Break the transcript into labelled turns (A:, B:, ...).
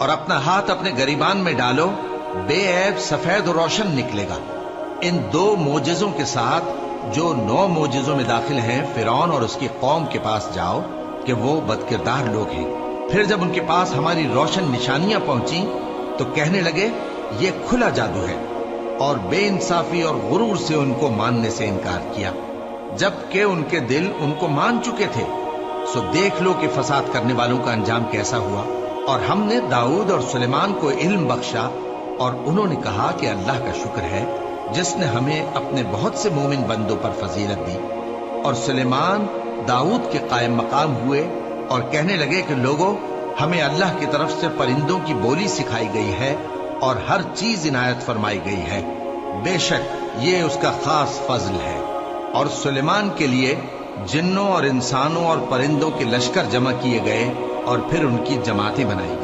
A: اور اپنا ہاتھ اپنے گریبان میں ڈالو، بے عیب سفید و روشن نکلے گا۔ ان 2 معجزوں کے ساتھ جو 9 معجزوں میں داخل ہیں فرعون اور اس کی قوم کے پاس جاؤ کہ وہ بدکردار لوگ ہیں۔ پھر جب ان کے پاس ہماری روشن نشانیاں پہنچی تو کہنے لگے یہ کھلا جادو ہے، اور بے انصافی اور غرور سے ان کو ماننے سے انکار کیا، جبکہ ان کے دل ان کو مان چکے تھے۔ سو دیکھ لو کہ فساد کرنے والوں کا انجام کیسا ہوا۔ اور ہم نے داؤد اور سلیمان کو علم بخشا، اور انہوں نے کہا کہ اللہ کا شکر ہے جس نے ہمیں اپنے بہت سے مومن بندوں پر فضیلت دی۔ اور سلیمان داؤد کے قائم مقام ہوئے اور کہنے لگے کہ لوگوں، ہمیں اللہ کی طرف سے پرندوں کی بولی سکھائی گئی ہے اور ہر چیز عنایت فرمائی گئی ہے، بے شک یہ اس کا خاص فضل ہے۔ اور سلیمان کے لیے جنوں اور انسانوں اور پرندوں کے لشکر جمع کیے گئے اور پھر ان کی جماعتیں بنائی۔